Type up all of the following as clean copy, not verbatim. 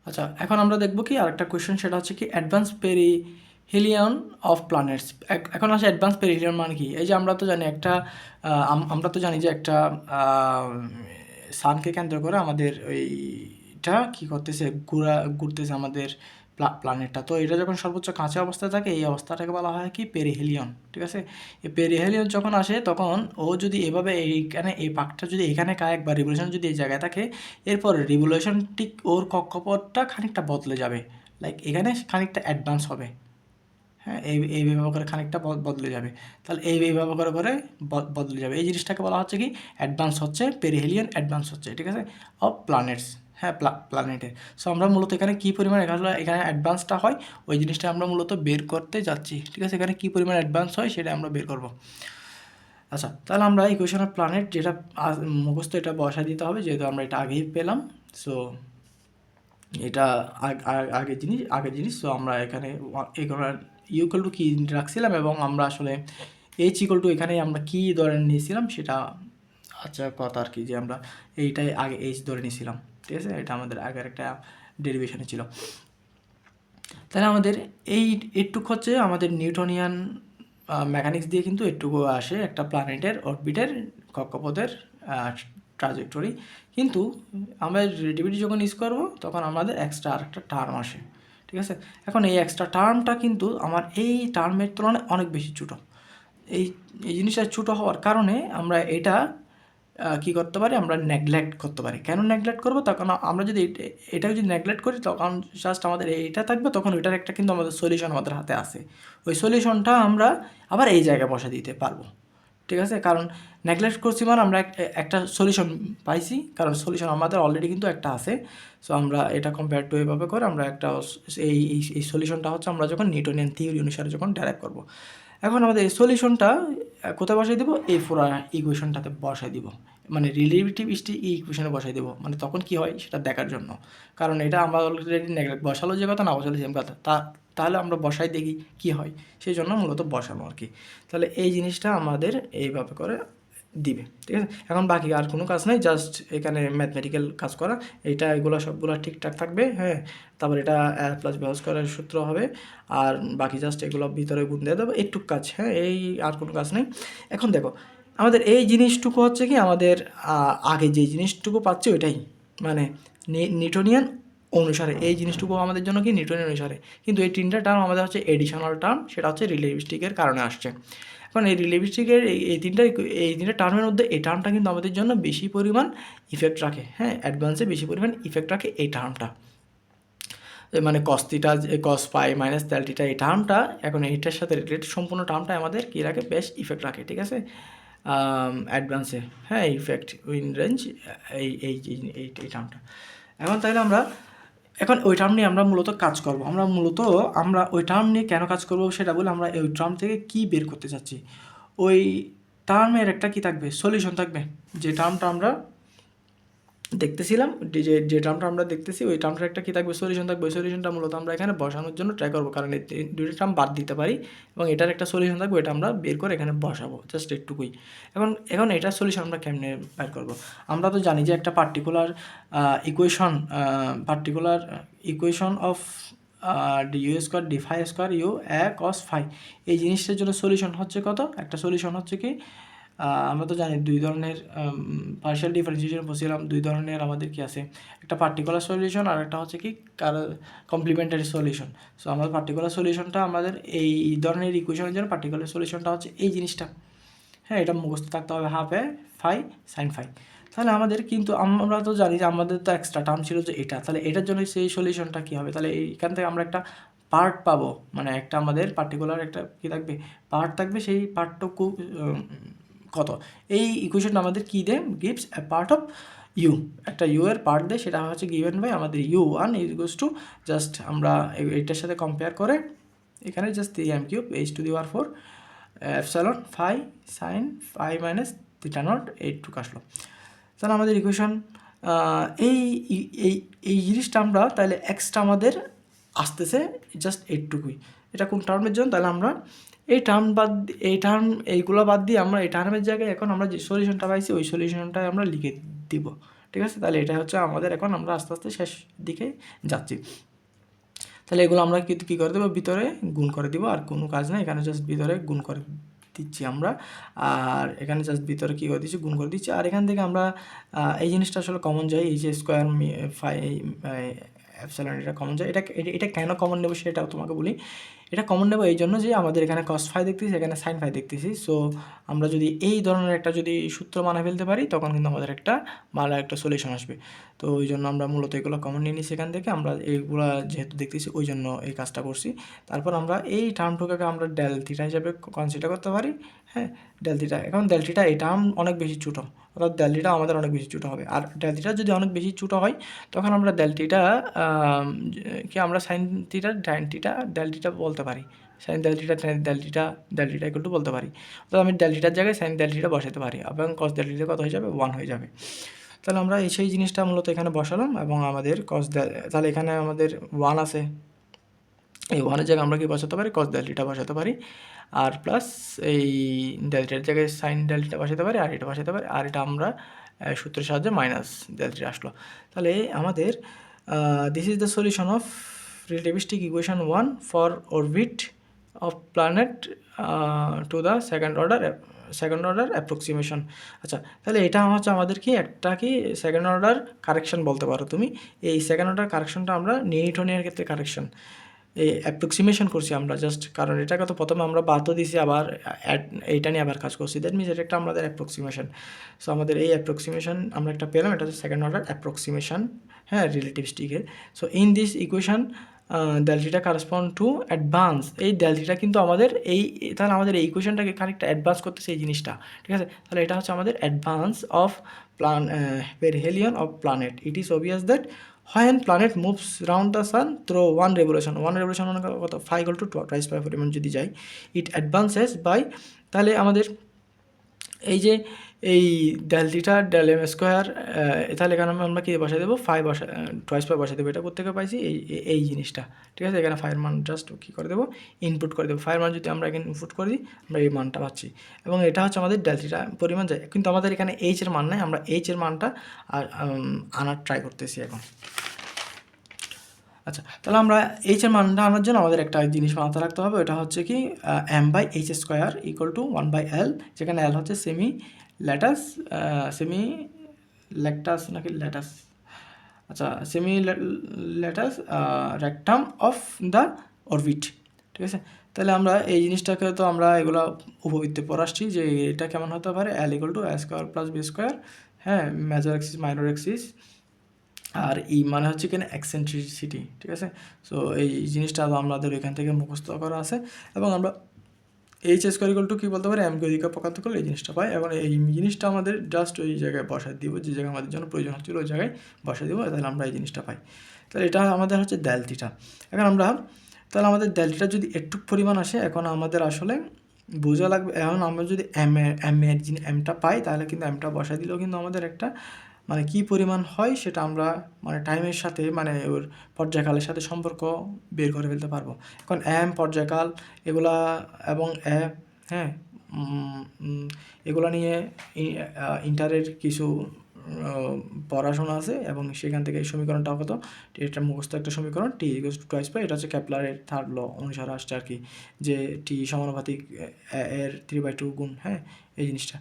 আচ্ছা, এখন আমরা দেখব কি আরেকটা কোয়েশ্চেন, সেটা হচ্ছে কি অ্যাডভান্স পেরিহেলিয়ন অফ প্ল্যানেটস। এখন আসে অ্যাডভান্স পেরিহেলিয়ন মানে কি। এই যে আমরা তো জানি একটা আমরা তো জানি যে একটা সানকে কেন্দ্র করে আমাদের ওইটা কী করতেছে, ঘুরতেছে আমাদের প্ল্যানেটটা। তো এটা যখন সর্বোচ্চ কাছে অবস্থায় থাকে এই অবস্থাটাকে বলা হয় কি পেরিহেলিয়ন, ঠিক আছে। এই পেরিহেলিয়ন যখন আসে তখন ও যদি এভাবে এইখানে এই পাকটা যদি এখানে কায়েক বা রিভলিউশন যদি এই জায়গায় থাকে, এরপর রিভলিউশন ঠিক ওর কক্ষপথটা খানিকটা বদলে যাবে, লাইক এখানে খানিকটা অ্যাডভান্স হবে। হ্যাঁ, এইভাবে করে খানিকটা বদলে যাবে। তাহলে এইভাবে করে করে বদলে যাবে। এই জিনিসটাকে বলা হচ্ছে কি অ্যাডভান্স হচ্ছে, পেরিহেলিয়ন অ্যাডভান্স হচ্ছে, ঠিক আছে, অফ প্ল্যানেটস। হ্যাঁ, প্ল্যানেটের। সো আমরা মূলত এখানে কী পরিমাণ এখানে অ্যাডভান্সটা হয় ওই জিনিসটা আমরা মূলত বের করতে যাচ্ছি, ঠিক আছে। এখানে কী পরিমাণ অ্যাডভান্স হয় সেটা আমরা বের করব। আচ্ছা, তাহলে আমরা ইকুয়েশন অফ প্ল্যানেট যেটা মুখস্থ, এটা বসায় দিতে হবে যেহেতু আমরা এটা আগেই পেলাম। সো এটা আগের জিনিস। সো আমরা এখানে এখানে ইকুয়াল টু কী রাখছিলাম এবং আমরা আসলে এইচ ইকুয়াল টু এখানে আমরা কী ধরে নিয়েছিলাম সেটা আচ্ছা কথা আর কি, যে আমরা এইটাই আগে এইচ ধরে নিয়েছিলাম, ঠিক আছে। এটা আমাদের আগের একটা ডেরিভেশনে ছিল। তাহলে আমাদের এইটুকু হচ্ছে আমাদের নিউটনিয়ান মেকানিক্স দিয়ে কিন্তু এটুকু আসে একটা প্ল্যানেটের অরবিটের কক্ষপথের ট্রাজেক্টরি। কিন্তু আমরা রিলেটিভিটি যখন ইউজ করবো তখন আমাদের এক্সট্রা আরেকটা টার্ম আসে, ঠিক আছে। এখন এই এক্সট্রা টার্মটা কিন্তু আমার এই টার্মের তুলনায় অনেক বেশি ছোটো। এই এই জিনিসটা ছোটো হওয়ার কারণে আমরা এটা কী করতে পারি, আমরা নেগলেক্ট করতে পারি। কেন নেগলেক্ট করবো? তখন আমরা যদি এটা যদি নেগলেক্ট করি তখন জাস্ট আমাদের এইটা থাকবে, তখন ওইটার একটা কিন্তু আমাদের সলিউশন আমাদের হাতে আসে। ওই সলিউশনটা আমরা আবার এই জায়গায় বসা দিতে পারবো, ঠিক আছে। কারণ নেগলেক্ট করছি মানে আমরা একটা সলিউশন পাইছি, কারণ সলিউশন আমাদের অলরেডি কিন্তু একটা আছে। সো আমরা এটা কম্পেয়ার টু এভাবে করে আমরা একটা এই সলিউশনটা হচ্ছে আমরা যখন নিউটনিয়ান থিওরি অনুসারে যখন ডেরাইভ করবো। এখন আমাদের এই সলিউশনটা কোথায় বসাই দেবো, এই পুরো ইকুয়েশনটাতে বসাই দিব, মানে রিলেটিভিস্টিক ইকুয়েশনে বসাই দেবো। মানে তখন কি হয় সেটা দেখার জন্য, কারণ এটা আমরা অলরেডি নেগলেক্ট, বসালো যে কথা না বসালো সেম কথা, তাহলে আমরা বসাই দেখি কি হয়, সেই জন্য মূলত বসানো আর কি। তাহলে এই জিনিসটা আমাদের এইভাবে করে দিবে, ঠিক আছে। এখন বাকি আর কোনো কাজ নেই, জাস্ট এখানে ম্যাথমেটিক্যাল কাজ করা, এইটা এগুলো সবগুলো ঠিকঠাক থাকবে। হ্যাঁ, তারপর এটা প্লাস ব্যবহার করার সূত্র হবে, আর বাকি জাস্ট এগুলো ভিতরে গুণ দিয়ে দেবো, এইটুক কাজ। হ্যাঁ, এই আর কোনো কাজ নেই। এখন দেখো আমাদের এই জিনিসটুকু হচ্ছে কি আমাদের আগে যে জিনিসটুকু পাচ্ছি ওইটাই, মানে নিউটনিয়ান অনুসারে এই জিনিসটুকু আমাদের জন্য কি নিউটনিয়ান অনুসারে, কিন্তু এই তিনটা টার্ম আমাদের হচ্ছে এডিশনাল টার্ম, সেটা হচ্ছে রিলেটিভিস্টিকের কারণে আসছে। এখন এই রিলেটিভিস্টিকের এই তিনটা টার্মের মধ্যে এই টার্মটা কিন্তু আমাদের জন্য বেশি পরিমাণ ইফেক্ট রাখে। হ্যাঁ, অ্যাডভান্সে বেশি পরিমাণ ইফেক্ট রাখে এই টার্মটা, মানে কস থিটা, কস পাই মাইনাস টেল থিটা, এই টার্মটা এখন এইটার সাথে রিলেটেড সম্পূর্ণ টার্মটা আমাদের কী রাখে, বেশ ইফেক্ট রাখে, ঠিক আছে, অ্যাডভান্সে। হ্যাঁ, ইফেক্ট উইন রেঞ্জ, এই এই এই এই টার্মটা। এখন তাহলে আমরা এখন ওই টার্ম নিয়ে আমরা মূলত কাজ করব। আমরা ওই টার্ম নিয়ে কেন কাজ করব সেটা বলে আমরা ওই টার্ম থেকে কী বের করতে চাচ্ছি। ওই টার্মের একটা কী থাকবে, সলিউশন থাকবে। যে টার্মটা আমরা দেখতেছিলাম, যে টার্মটা আমরা দেখতেছি ওই টার্মটার একটা কী থাকবে, সলিউশন থাকবে। ওই সলিউশনটা মূলত আমরা এখানে বসানোর জন্য ট্রাই করবো, কারণ এই দুইটা টার্ম বাদ দিতে পারি এবং এটার একটা সলিউশন থাকবে, এটা আমরা বের করে এখানে বসাবো, জাস্ট একটুকুই। এখন এটার সলিউশন আমরা কেমনে বের করবো? আমরা তো জানি যে একটা equation of d u square d phi square u a cos phi, এই জিনিসটার জন্য সলিউশন হচ্ছে কত, একটা সলিউশন হচ্ছে কি আমরা তো জানি দুই ধরনের পার্শিয়াল ডিফারেন্সিয়েশন বলছিলাম, দুই ধরনের আমাদের কি আছে, একটা পার্টিকুলার সলিউশন আর একটা হচ্ছে কি কমপ্লিমেন্টারি সলিউশন। সো আমাদের পার্টিকুলার সলিউশনটা আমাদের এই ধরনের ইকুয়েশনের জন্য পার্টিকুলার সলিউশনটা হচ্ছে এই জিনিসটা। হ্যাঁ, এটা মুখস্থ থাকতে হবে, হাফ এ ফাই সাইন ফাই। তাহলে আমাদের কিন্তু আমরা তো জানি যে আমাদের তো এক্সট্রা টার্ম ছিল যে এটা, তাহলে এটার জন্য সেই সলিউশনটা কী হবে, তাহলে এইখান থেকে আমরা একটা পার্ট পাবো, মানে একটা আমাদের পার্টিকুলার একটা কী থাকবে, পার্ট থাকবে, সেই পার্টটুকু কত, এই ইকুয়েশনটা আমাদের কী দেয়, gives a part of u, একটা ইউ এর পার্ট দেয়, সেটা হচ্ছে গিভেন বাই আমাদের u one equals to, just আমরা এইটার সাথে কম্পেয়ার করে এখানে just 3m³ h⁴ epsilon phi sine phi minus theta naught এইটুকু আসলো। তাহলে আমাদের ইকুয়েশন এই এই এই জিনিসটা আমরা তাহলে এক্সট্রা আমাদের আসতেছে জাস্ট এইটুকুই। এটা কোন টার্মের জন্য, তাহলে আমরা এইগুলো বাদ দিয়ে আমরা এই টার্মের জায়গায় এখন আমরা যে সলিউশনটা পাইছি ওই সলিউশনটাই আমরা লিখে দিব, ঠিক আছে, তাহলে এটা হচ্ছে আমাদের এখন আমরা আস্তে আস্তে শেষ দিকে যাচ্ছি। তাহলে এগুলো আমরা কী করে দেবো, ভিতরে গুণ করে দিব, আর কোনো কাজ নেই, এখানে জাস্ট ভিতরে গুণ করে দিচ্ছি আমরা, আর এখানে জাস্ট ভিতরে কী করে দিচ্ছি, গুণ করে দিচ্ছি। আর এখান থেকে আমরা এই জিনিসটা আসলে কমন যায়, এই যে স্কোয়ার এপসাইলন এটা কমন যায়। এটা কেন কমন নেব সেটাও তোমাকে বলি। এটা কমন নেব এই জন্য যে আমাদের এখানে কস ফাই দেখতেছি, এখানে সাইন ফাই দেখতেছি। সো আমরা যদি এই ধরনের একটা যদি সূত্র বানিয়ে ফেলতে পারি তখন কিন্তু আমাদের একটা ভালো একটা সলিউশন আসবে। তো ওই জন্য আমরা মূলত এগুলো কমন নিয়ে নিই সেখান থেকে, আমরা এইগুলো যেহেতু দেখতেছি ওই জন্য এই কাজটা করছি। তারপর আমরা এই টার্মটুকে আমরা ডেল থিটা হিসাবে কনসিডার করতে পারি। হ্যাঁ, ডেল থিটা, এখন ডেল থিটা এই টার্ম অনেক বেশি ছোটো, অর্থাৎ ডেল থিটা আমাদের অনেক বেশি ছোটো হবে। আর ডেল থিটা যদি অনেক বেশি ছোটো হয় তখন আমরা ডেল থিটা কি আমরা sine theta tan theta del theta বলতে পারি, sine del theta tan del theta equal to বলতে পারি। অর্থাৎ আমি ডেল থিটার জায়গায় সাইন ডেল থিটা বসাতে পারি এবং কস ডেল থিটা কত হয়ে যাবে, 1 হয়ে যাবে। তাহলে আমরা সেই জিনিসটা মূলত এখানে বসালাম এবং আমাদের তাহলে এখানে আমাদের 1 আছে, এই 1-এর জায়গায় আমরা কি বসাতে পারি, কস ডেল থিটা বসাতে পারি, আর প্লাস এই ডেল থিটার জায়গায় সাইন ডেল থিটা বসাতে পারি, আর এটা বসাতে পারি, আর এটা আমরা সূত্রের সাহায্যে মাইনাস ডেল থিটা আসলো। তাহলে আমাদের this is the solution of relativistic equation 1 for orbit of planet to the second order approximation. আচ্ছা, তাহলে এটা হচ্ছে আমাদের কি একটা কি সেকেন্ড অর্ডার কারেকশন বলতে পারো তুমি। এই সেকেন্ড অর্ডার কারেকশনটা আমরা নিউটনিয়ান ক্ষেত্রে কারেকশন এই অ্যাপ্রক্সিমেশন করছি আমরা জাস্ট, কারণ এটাকে তো প্রথমে আমরা বাতও দিছি, আবার এইটা নিয়ে আবার কাজ করছি, দ্যাট মিনস এটা একটা আমাদের অ্যাপ্রক্সিমেশন। সো আমাদের এই অ্যাপ্রক্সিমেশন আমরা একটা পেলাম, এটা হচ্ছে সেকেন্ড অর্ডার অ্যাপ্রক্সিমেশন, হ্যাঁ, রিলেটিভিস্টিকের। So in this equation del theta correspond to advance, এই ডেল থিটা কিন্তু আমাদের তাহলে আমাদের এই ইকুয়েশনটাকে খানিকটা অ্যাডভান্স করতেছে এই জিনিসটা, ঠিক আছে। তাহলে এটা হচ্ছে আমাদের advance of perihelion of planet. It is obvious that when planet moves round the sun through one revolution মানে কত 5 = 2 twice by পরিমাণ যদি যাই, it advances by, তাহলে আমাদের এই যে এই del theta del m square, তাহলে এখানে আমরা কি বসাই দেবো, 5 টুয়াইস পাই বসাই দেবো। এটা কোথেকে পাইছি, এই জিনিসটা, ঠিক আছে। এখানে 5 মান জাস্ট কী করে দেবো, ইনপুট করে দেবো। 5 মান যদি আমরা এখানে ইনপুট করে দিই আমরা এই মানটা পাচ্ছি, এবং এটা হচ্ছে আমাদের ডেল থিটা পরিমাণ যায়। কিন্তু আমাদের এখানে এইচ এর মান নাই, আমরা এইচ এর মানটা আনার ট্রাই করতেছি এখন। আচ্ছা, তাহলে আমরা এইচ এর মানটা আনার জন্য আমাদের একটা জিনিস মাথায় রাখতে হবে, এটা হচ্ছে কি m/h² = 1/l, যেখানে l হচ্ছে সেমি ল্যাটাস নাকি ল্যাটাস, আচ্ছা, semi latus rectum of the orbit, ঠিক আছে। তাহলে আমরা এই জিনিসটাকে তো আমরা এগুলো উপবৃত্তে পড়ে আসছি যে এটা কেমন হতে পারে, l = a² + b², হ্যাঁ, মেজর এক্সিস মাইনর এক্সিস, আর ই মানে হচ্ছে এখানে এক্সেন্ট্রিসিটি, ঠিক আছে। সো এই জিনিসটা আমাদের এখান থেকে মুখস্থ করা আছে, এবং আমরা h² কী বলতে পারি, এমকে ওদিকে প্রকাশ করলে এই জিনিসটা পাই। এবং এই জিনিসটা আমাদের জাস্ট ওই জায়গায় বসায় দিব, যে জায়গায় আমাদের জন্য প্রয়োজন হচ্ছিল ওই জায়গায় বসায় দিব, তাহলে আমরা এই জিনিসটা পাই। তাহলে এটা আমাদের হচ্ছে ডেল থিটা। এখন তাহলে আমাদের ডেল থিটা যদি একটু পরিমাণ আসে, এখন আমাদের আসলে বোঝা লাগবে, এখন আমরা যদি এমটা পাই তাহলে কিন্তু এমটা বসায় দিলেও কিন্তু আমাদের একটা মানে কী পরিমাণ হয় সেটা আমরা মানে টাইমের সাথে মানে ওর পর্যায়কালের সাথে সম্পর্ক বের করে ফেলতে পারবো। এখন পর্যায়কাল এগুলা এবং হ্যাঁ, এগুলা নিয়ে ইন্টারের কিছু পড়াশোনা আছে, এবং সেখান থেকে এই সমীকরণটাও কত, এটা মুখস্থ একটা সমীকরণ, t = 2 এটা হচ্ছে কেপলারের থার্ড ল অনুসারে আসছে আর কি, যে t সমানুপাতিক এর 3/2 গুণ, হ্যাঁ, এই জিনিসটা।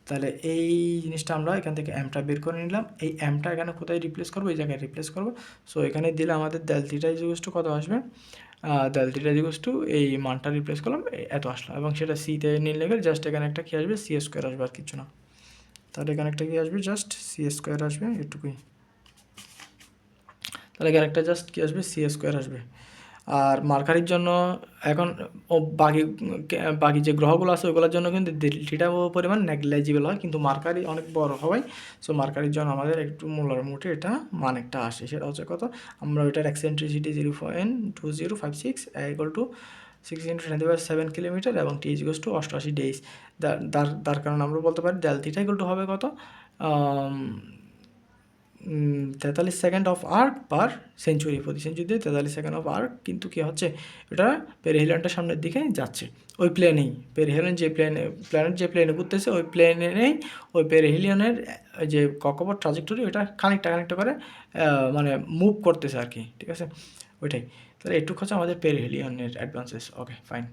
তাহলে এই জিনিসটা আমরা এখান থেকে এমটা বের করে নিলাম, এই এমটা এখানে কোথায় রিপ্লেস করবো, এই জায়গায় রিপ্লেস করবো। সো এখানে দিলে আমাদের ডেল থিটা = কত আসবে, ডেল থিটা = এই মানটা রিপ্লেস করলাম, এত আসলো, এবং সেটা সিতে নিলে জাস্ট এখানে একটা কী আসবে, c² আসবে, আর কিছু না। তাহলে এখানে একটা কী আসবে, জাস্ট c² আসবে, এটুকুই। তাহলে এখানে একটা জাস্ট কী আসবে, c² আসবে। আর মার্কারির জন্য এখন বাকি যে গ্রহগুলো আছে ওগুলোর জন্য কিন্তু থিটা পরিমাণ নেগলিজিবল হয়, কিন্তু মার্কারি অনেক বড় হয়। সো মার্কারির জন্য আমাদের একটু মোটামুটি এটা মান একটা আসে, সেটা হচ্ছে কত, আমরা ওইটার এক্সেন্ট্রিসিটি 0.2056 = 6 × 10⁷ কিলোমিটার, এবং t = 88 ডেজ। তার কারণে আমরা বলতে পারি ডেল থিটা = হবে কত, 43 second of arc per century, প্রতি সেঞ্চুরিতে 43 সেকেন্ড অফ আর্ক, কিন্তু কী হচ্ছে এটা পেরিহেলিয়নটা সামনের দিকে যাচ্ছে ওই প্লেনেই, পেরিহেলিয়ন যে প্ল্যানেট যে প্লেনে ঘুরতেছে ওই প্লেনেই ওই পেরিহেলিয়নের যে কক্ষপথ ট্রাজেক্টরি ওটা কানেক্ট করে মানে মুভ করতেছে আর কি, ঠিক আছে ওইটাই। তাহলে এটুকু হচ্ছে আমাদের পেরিহেলিয়নের অ্যাডভান্সেস। Okay fine.